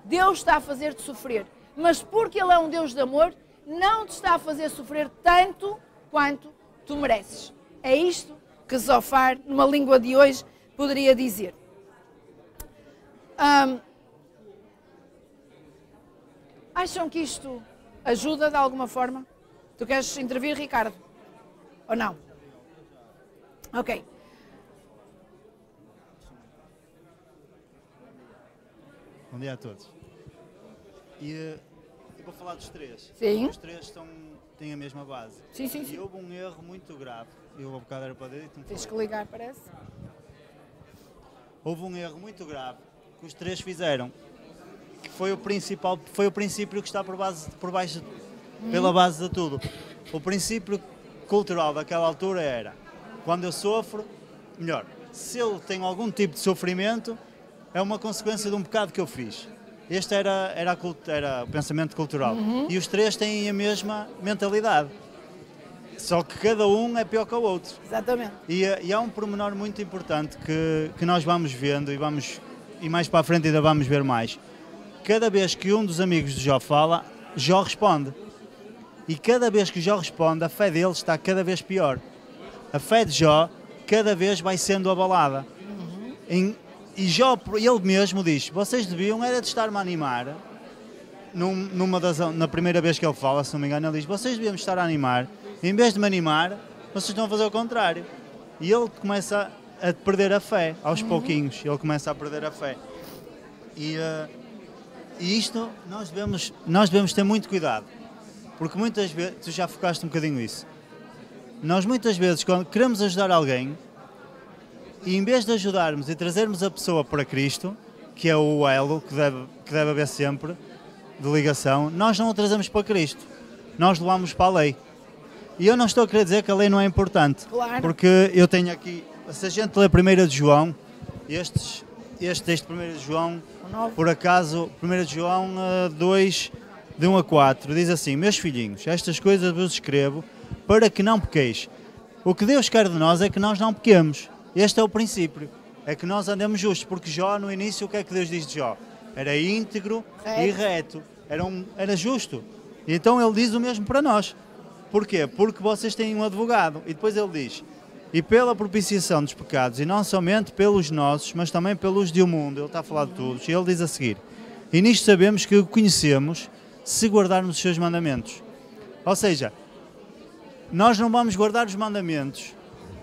Deus está a fazer-te sofrer, mas porque Ele é um Deus de amor, não te está a fazer sofrer tanto quanto tu mereces. É isto que Zofar, numa língua de hoje, poderia dizer. Acham que isto ajuda de alguma forma? Tu queres intervir, Ricardo? Ou não? Ok. Bom dia a todos. E eu vou falar dos três. Sim. Os três têm a mesma base. Sim, sim, sim. E houve um erro muito grave. Eu vou bocado era para dentro. Tens que ligar, parece. Houve um erro muito grave que os três fizeram. Que foi o princípio que está baixo, pela base de tudo. O princípio cultural daquela altura era: quando eu sofro, melhor, se eu tenho algum tipo de sofrimento, é uma consequência de um pecado que eu fiz. Este era o pensamento cultural. E os três têm a mesma mentalidade. Só que cada um é pior que o outro. Exatamente. E há um pormenor muito importante que nós vamos vendo e mais para a frente ainda vamos ver mais. Cada vez que um dos amigos de Jó fala, Jó responde. E cada vez que Jó responde, a fé dele está cada vez pior. A fé de Jó cada vez vai sendo abalada. E Jó, ele mesmo diz: vocês deviam era de estar-me a animar. Na primeira vez que ele fala, se não me engano, ele diz: vocês deviam estar a animar. Em vez de me animar, vocês estão a fazer o contrário. E ele começa a perder a fé, aos pouquinhos. Ele começa a perder a fé. E isto nós devemos ter muito cuidado. Porque muitas vezes, tu já focaste um bocadinho isso. Nós muitas vezes, quando queremos ajudar alguém, e em vez de ajudarmos e trazermos a pessoa para Cristo, que é o elo que deve haver sempre, de ligação, nós não o trazemos para Cristo. Nós levamos para a lei. E eu não estou a querer dizer que a lei não é importante. Claro. Porque eu tenho aqui, se a gente lê 1 de João, este 1 de João, por acaso, 1 de João 2, de 1 a 4, diz assim: meus filhinhos, estas coisas vos escrevo para que não pequeis. O que Deus quer de nós é que nós não pequemos. Este é o princípio, é que nós andemos justos, porque Jó, no início, o que é que Deus diz de Jó? Era íntegro e reto, era justo. E então ele diz o mesmo para nós. Porquê? Porque vocês têm um advogado. E depois ele diz: e pela propiciação dos pecados, e não somente pelos nossos, mas também pelos do mundo. Ele está a falar de todos. E ele diz a seguir: e nisto sabemos que o conhecemos, se guardarmos os seus mandamentos. Ou seja, nós não vamos guardar os mandamentos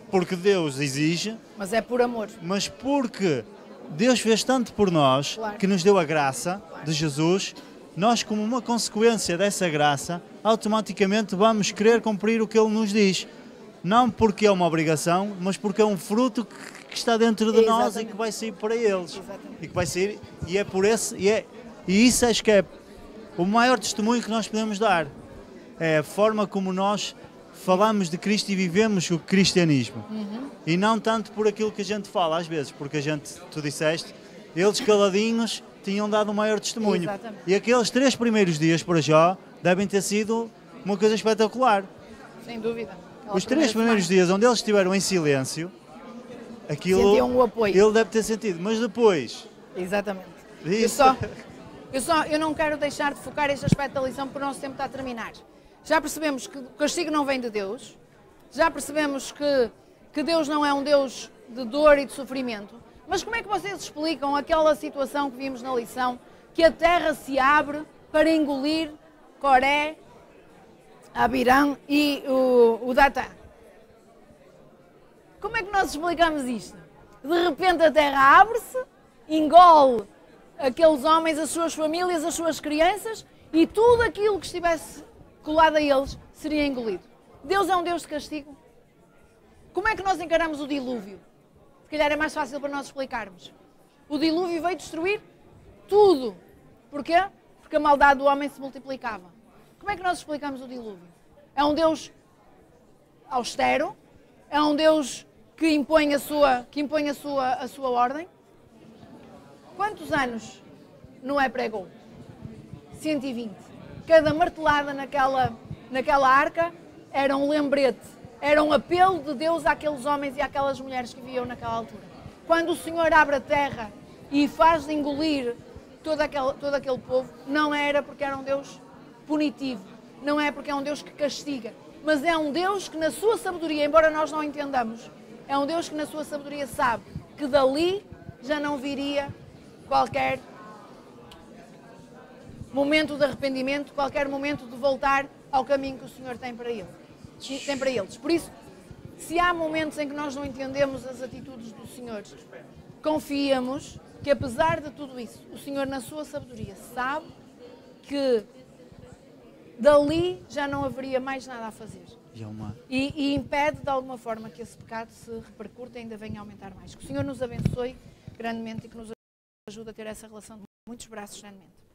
porque Deus exige, mas é por amor. Mas porque Deus fez tanto por nós, claro, que nos deu a graça de Jesus, nós, como uma consequência dessa graça, automaticamente vamos querer cumprir o que Ele nos diz. Não porque é uma obrigação, mas porque é um fruto que está dentro de nós e que vai sair para eles. E que vai sair, e é por esse, e isso acho que é o maior testemunho que nós podemos dar. É a forma como nós falamos de Cristo e vivemos o cristianismo. E não tanto por aquilo que a gente fala, às vezes, porque tu disseste, eles caladinhos tinham dado o maior testemunho. Exatamente. E aqueles 3 primeiros dias para Jó devem ter sido uma coisa espetacular. Sem dúvida. Os 3 primeiros dias onde eles estiveram em silêncio, aquilo sentiam o apoio. Ele deve ter sentido, mas depois... Exatamente. Isso... Eu não quero deixar de focar este aspecto da lição porque o nosso tempo está a terminar. Já percebemos que o castigo não vem de Deus, já percebemos que Deus não é um Deus de dor e de sofrimento, mas como é que vocês explicam aquela situação que vimos na lição, que a terra se abre para engolir Coré, Abirão e o Datã? Como é que nós explicamos isto? De repente a terra abre-se, engole aqueles homens, as suas famílias, as suas crianças e tudo aquilo que estivesse colado a eles seria engolido. Deus é um Deus de castigo. Como é que nós encaramos o dilúvio? Se calhar é mais fácil para nós explicarmos. O dilúvio veio destruir tudo. Porquê? Porque a maldade do homem se multiplicava. Como é que nós explicamos o dilúvio? É um Deus austero? É um Deus que impõe a sua ordem? Quantos anos Noé pregou? 120. Cada martelada naquela arca era um lembrete, era um apelo de Deus àqueles homens e àquelas mulheres que viviam naquela altura. Quando o Senhor abre a terra e faz engolir todo aquele povo, não era porque era um Deus punitivo, não é porque é um Deus que castiga, mas é um Deus que na sua sabedoria, embora nós não entendamos, é um Deus que na sua sabedoria sabe que momento de arrependimento, qualquer momento de voltar ao caminho que o Senhor tem para eles. Por isso, se há momentos em que nós não entendemos as atitudes do Senhor, confiamos que apesar de tudo isso, o Senhor na sua sabedoria sabe que dali já não haveria mais nada a fazer. E impede de alguma forma que esse pecado se repercute e ainda venha a aumentar mais. Que o Senhor nos abençoe grandemente e que nos ajude a ter essa relação de muitos braços grandemente.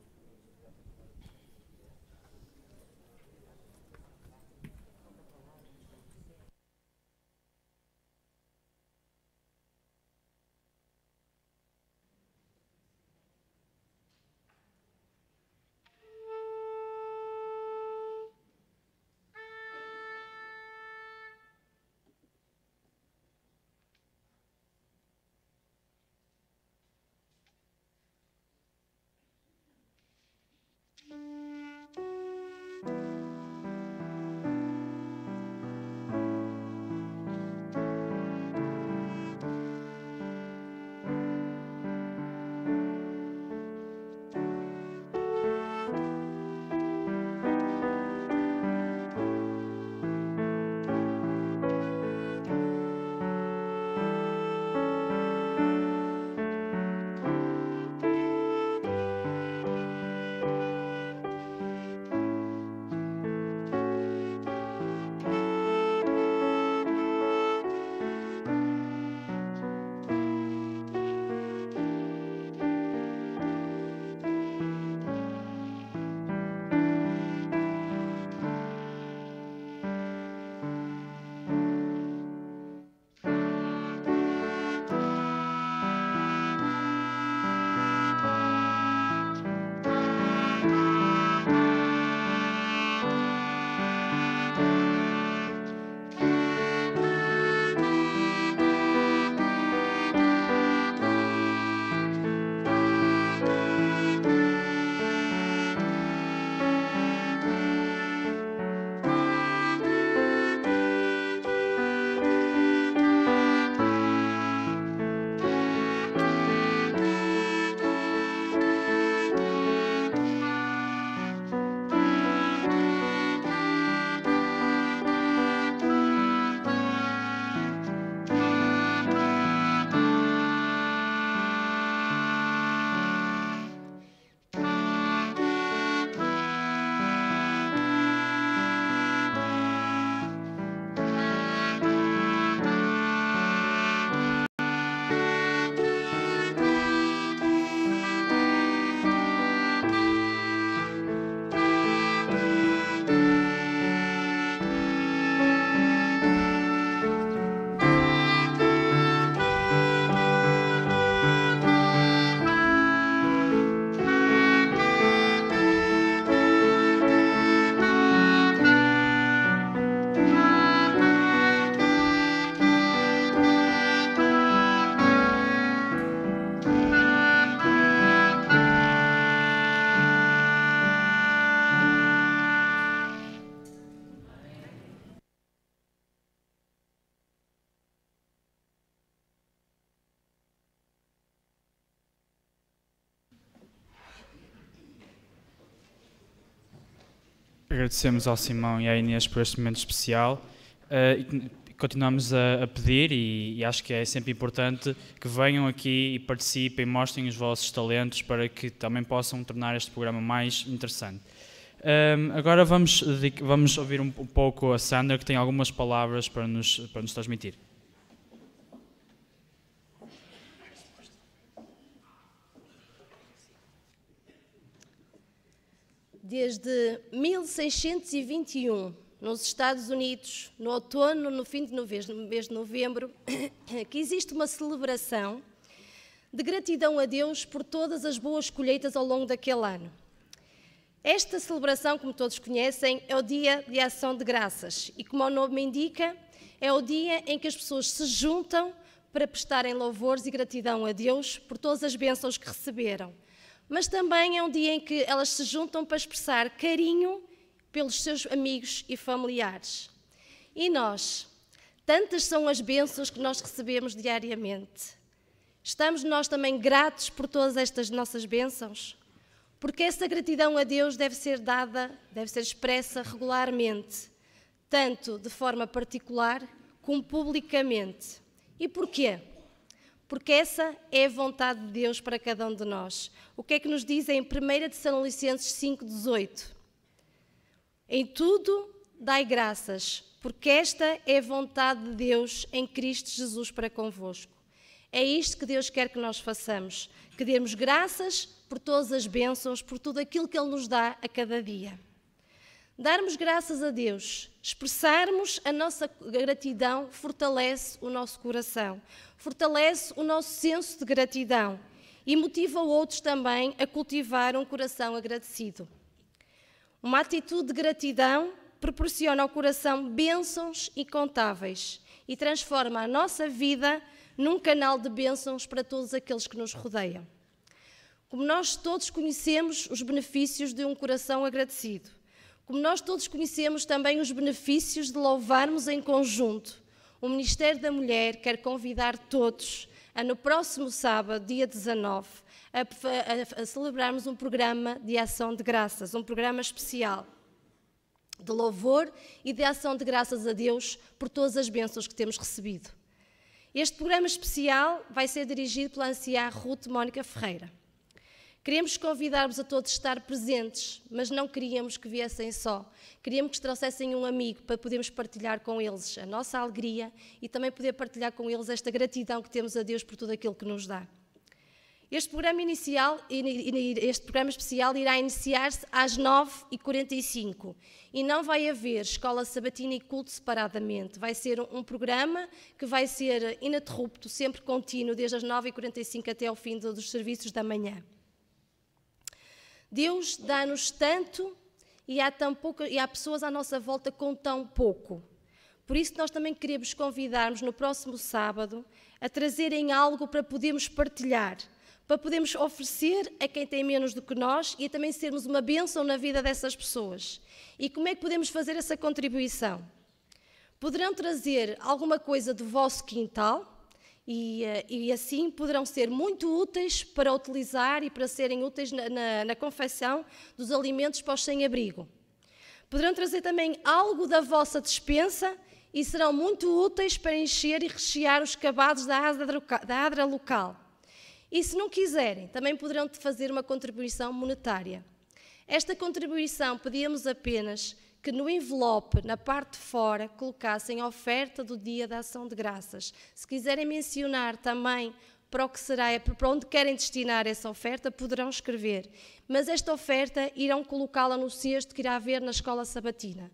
Agradecemos ao Simão e à Inês por este momento especial. Continuamos a pedir e acho que é sempre importante que venham aqui e participem, mostrem os vossos talentos para que também possam tornar este programa mais interessante. Agora vamos ouvir um pouco a Sandra, que tem algumas palavras para nos transmitir. Desde 1621, nos Estados Unidos, no outono, no fim do mês de novembro, que existe uma celebração de gratidão a Deus por todas as boas colheitas ao longo daquele ano. Esta celebração, como todos conhecem, é o Dia de Ação de Graças e, como o nome indica, é o dia em que as pessoas se juntam para prestarem louvores e gratidão a Deus por todas as bênçãos que receberam. Mas também é um dia em que elas se juntam para expressar carinho pelos seus amigos e familiares. E nós, tantas são as bênçãos que nós recebemos diariamente. Estamos nós também gratos por todas estas nossas bênçãos? Porque essa gratidão a Deus deve ser expressa regularmente, tanto de forma particular como publicamente. E porquê? Porque essa é a vontade de Deus para cada um de nós. O que é que nos diz em 1 Tessalonicenses 5,18? Em tudo dai graças, porque esta é a vontade de Deus em Cristo Jesus para convosco. É isto que Deus quer que nós façamos, que demos graças por todas as bênçãos, por tudo aquilo que Ele nos dá a cada dia. Darmos graças a Deus, expressarmos a nossa gratidão, fortalece o nosso coração, fortalece o nosso senso de gratidão e motiva outros também a cultivar um coração agradecido. Uma atitude de gratidão proporciona ao coração bênçãos incontáveis e transforma a nossa vida num canal de bênçãos para todos aqueles que nos rodeiam. Como nós todos conhecemos os benefícios de um coração agradecido, como nós todos conhecemos também os benefícios de louvarmos em conjunto, o Ministério da Mulher quer convidar todos a, no próximo sábado, dia 19, a celebrarmos um programa de ação de graças, um programa especial de louvor e de ação de graças a Deus por todas as bênçãos que temos recebido. Este programa especial vai ser dirigido pela anciã Ruth Mónica Ferreira. Queríamos convidar-vos a todos a estar presentes, mas não queríamos que viessem só. Queríamos que trouxessem um amigo para podermos partilhar com eles a nossa alegria e também poder partilhar com eles esta gratidão que temos a Deus por tudo aquilo que nos dá. Este programa especial irá iniciar-se às 9h45 e não vai haver escola sabatina e culto separadamente. Vai ser um programa que vai ser ininterrupto, sempre contínuo, desde as 9h45 até ao fim dos serviços da manhã. Deus dá-nos tanto e há pessoas à nossa volta com tão pouco. Por isso nós também queremos convidar-nos no próximo sábado a trazerem algo para podermos partilhar, para podermos oferecer a quem tem menos do que nós e a também sermos uma bênção na vida dessas pessoas. E como é que podemos fazer essa contribuição? Poderão trazer alguma coisa do vosso quintal e assim poderão ser muito úteis para utilizar e para serem úteis na confecção dos alimentos para os sem-abrigo. Poderão trazer também algo da vossa despensa e serão muito úteis para encher e rechear os cavados da adra local. E se não quiserem, também poderão fazer uma contribuição monetária. Esta contribuição pedíamos apenas que no envelope, na parte de fora, colocassem a oferta do Dia da Ação de Graças. Se quiserem mencionar também para onde querem destinar essa oferta, poderão escrever. Mas esta oferta irão colocá-la no cesto que irá haver na escola sabatina.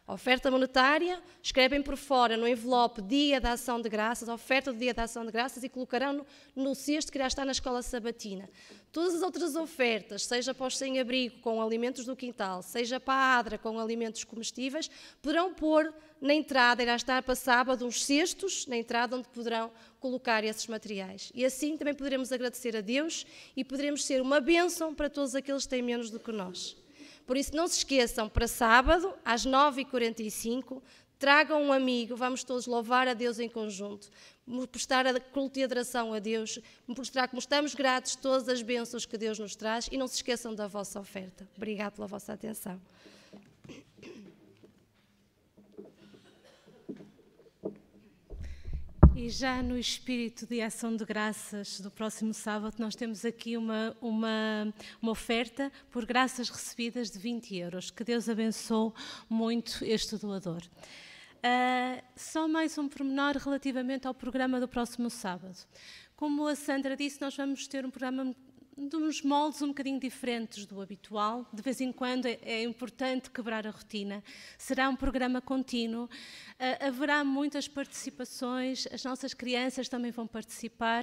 A oferta monetária, escrevem por fora no envelope Dia da Ação de Graças, a oferta do Dia da Ação de Graças e colocarão no cesto que irá estar na escola sabatina. Todas as outras ofertas, seja para os sem-abrigo com alimentos do quintal, seja para a adra com alimentos comestíveis, poderão pôr na entrada, irá estar para sábado uns cestos na entrada onde poderão colocar esses materiais. E assim também poderemos agradecer a Deus e poderemos ser uma bênção para todos aqueles que têm menos do que nós. Por isso, não se esqueçam, para sábado, às 9h45, tragam um amigo, vamos todos louvar a Deus em conjunto, prestar a culto e adoração a Deus, mostrar como estamos gratos a todas as bênçãos que Deus nos traz e não se esqueçam da vossa oferta. Obrigado pela vossa atenção. E já no espírito de ação de graças do próximo sábado, nós temos aqui uma oferta por graças recebidas de 20 €. Que Deus abençoe muito este doador. Só mais um pormenor relativamente ao programa do próximo sábado. Como a Sandra disse, nós vamos ter um programa de uns moldes um bocadinho diferentes do habitual. De vez em quando é importante quebrar a rotina. Será um programa contínuo, haverá muitas participações, as nossas crianças também vão participar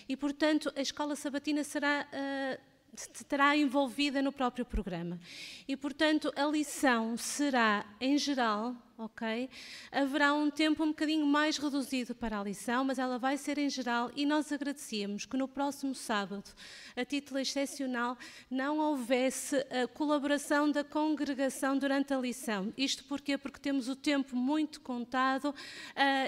e, portanto, a escola sabatina estará envolvida no próprio programa. E, portanto, a lição será, em geral, ok? Haverá um tempo um bocadinho mais reduzido para a lição, mas ela vai ser em geral, e nós agradecíamos que no próximo sábado, a título excepcional, não houvesse a colaboração da congregação durante a lição. Isto porquê? Porque temos o tempo muito contado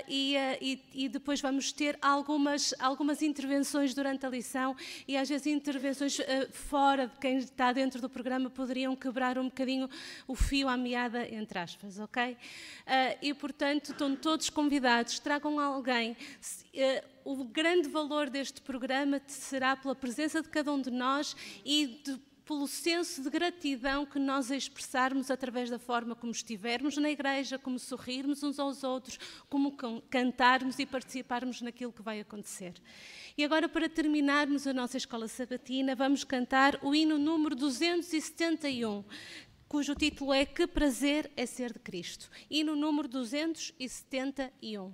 e depois vamos ter algumas intervenções durante a lição, e às vezes intervenções fora de quem está dentro do programa poderiam quebrar um bocadinho o fio à meada, entre aspas, ok? E, portanto, estão todos convidados, tragam alguém. O grande valor deste programa será pela presença de cada um de nós e pelo senso de gratidão que nós expressarmos através da forma como estivermos na igreja, como sorrirmos uns aos outros, como cantarmos e participarmos naquilo que vai acontecer. E agora, para terminarmos a nossa escola sabatina, vamos cantar o hino número 271, cujo título é Que Prazer é Ser de Cristo. Hino número 271.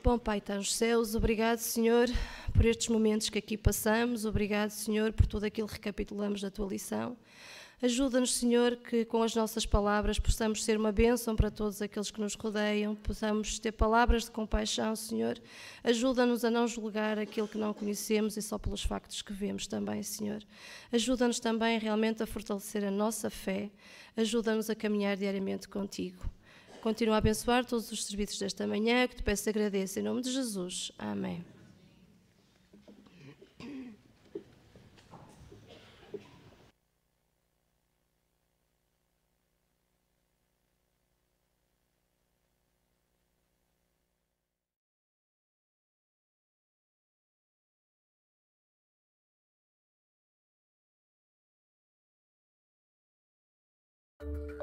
Bom Pai, está nos céus, obrigado, Senhor, por estes momentos que aqui passamos, obrigado, Senhor, por tudo aquilo que recapitulamos da Tua lição. Ajuda-nos, Senhor, que com as nossas palavras possamos ser uma bênção para todos aqueles que nos rodeiam, possamos ter palavras de compaixão, Senhor. Ajuda-nos a não julgar aquilo que não conhecemos e só pelos factos que vemos também, Senhor. Ajuda-nos também realmente a fortalecer a nossa fé, ajuda-nos a caminhar diariamente contigo. continua a abençoar todos os serviços desta manhã, que te peço e agradeço em nome de Jesus. Amém.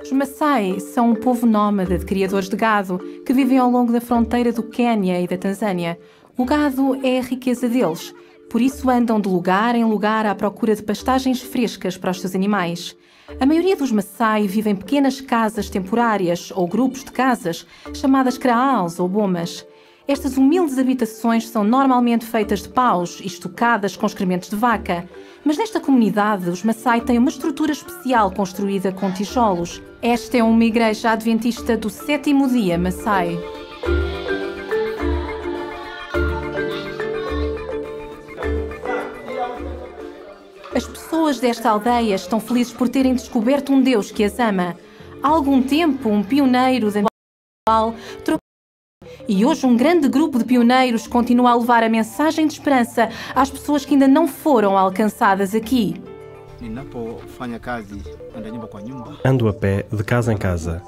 Os Maasai são um povo nómada de criadores de gado que vivem ao longo da fronteira do Quênia e da Tanzânia. O gado é a riqueza deles, por isso andam de lugar em lugar à procura de pastagens frescas para os seus animais. A maioria dos Maasai vive em pequenas casas temporárias ou grupos de casas, chamadas kraals ou bomas. Estas humildes habitações são normalmente feitas de paus e estocadas com excrementos de vaca. Mas nesta comunidade, os Maasai têm uma estrutura especial construída com tijolos. Esta é uma igreja adventista do 7º dia Maasai. As pessoas desta aldeia estão felizes por terem descoberto um Deus que as ama. Há algum tempo, um pioneiro da e hoje um grande grupo de pioneiros continua a levar a mensagem de esperança às pessoas que ainda não foram alcançadas aqui. Ando a pé, de casa em casa.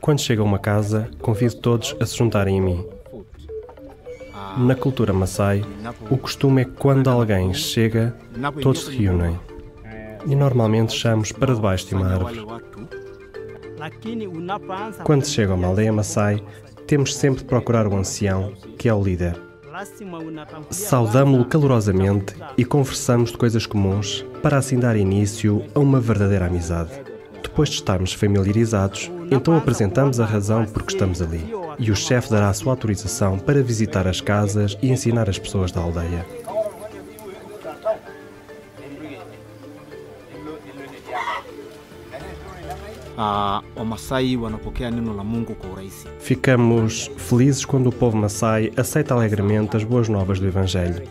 Quando chego a uma casa, convido todos a se juntarem a mim. Na cultura Maasai, o costume é que quando alguém chega, todos se reúnem. E normalmente chamamos para debaixo de uma árvore. Quando se chega a uma aldeia Maasai, temos sempre de procurar o ancião, que é o líder. Saudamo-lo calorosamente e conversamos de coisas comuns para assim dar início a uma verdadeira amizade. Depois de estarmos familiarizados, então apresentamos a razão por que estamos ali. E o chefe dará a sua autorização para visitar as casas e ensinar as pessoas da aldeia. Ficamos felizes quando o povo Maasai aceita alegremente as boas novas do Evangelho.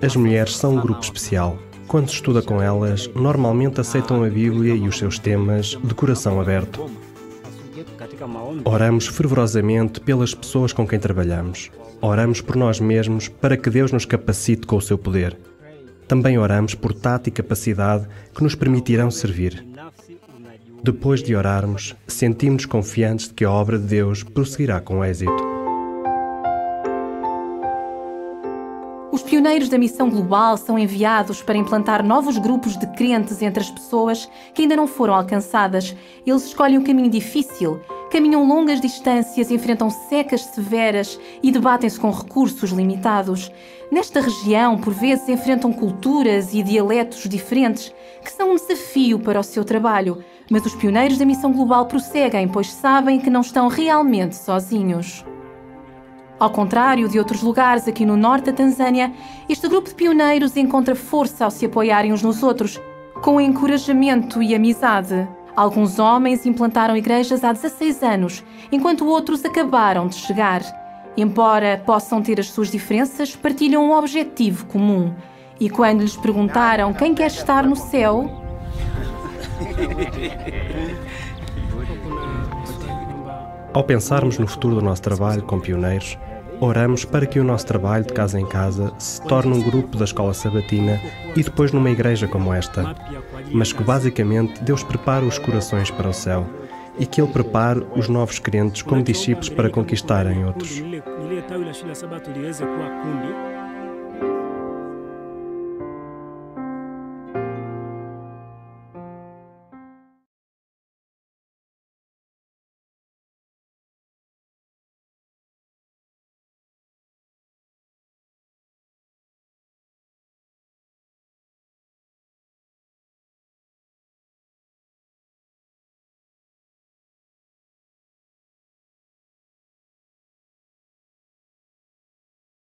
As mulheres são um grupo especial. Quando se estuda com elas, normalmente aceitam a Bíblia e os seus temas de coração aberto. Oramos fervorosamente pelas pessoas com quem trabalhamos. Oramos por nós mesmos para que Deus nos capacite com o seu poder. Também oramos por tato e capacidade que nos permitirão servir. Depois de orarmos, sentimos-nos confiantes de que a obra de Deus prosseguirá com êxito. Os pioneiros da Missão Global são enviados para implantar novos grupos de crentes entre as pessoas que ainda não foram alcançadas. Eles escolhem um caminho difícil, caminham longas distâncias, enfrentam secas severas e debatem-se com recursos limitados. Nesta região, por vezes, enfrentam culturas e dialetos diferentes que são um desafio para o seu trabalho. Mas os pioneiros da Missão Global prosseguem, pois sabem que não estão realmente sozinhos. Ao contrário de outros lugares aqui no norte da Tanzânia, este grupo de pioneiros encontra força ao se apoiarem uns nos outros, com encorajamento e amizade. Alguns homens implantaram igrejas há 16 anos, enquanto outros acabaram de chegar. Embora possam ter as suas diferenças, partilham um objetivo comum. E quando lhes perguntaram quem quer estar no céu, ao pensarmos no futuro do nosso trabalho com pioneiros, oramos para que o nosso trabalho de casa em casa se torne um grupo da escola sabatina e depois numa igreja como esta. Mas que basicamente Deus prepare os corações para o céu e que Ele prepare os novos crentes como discípulos para conquistarem outros.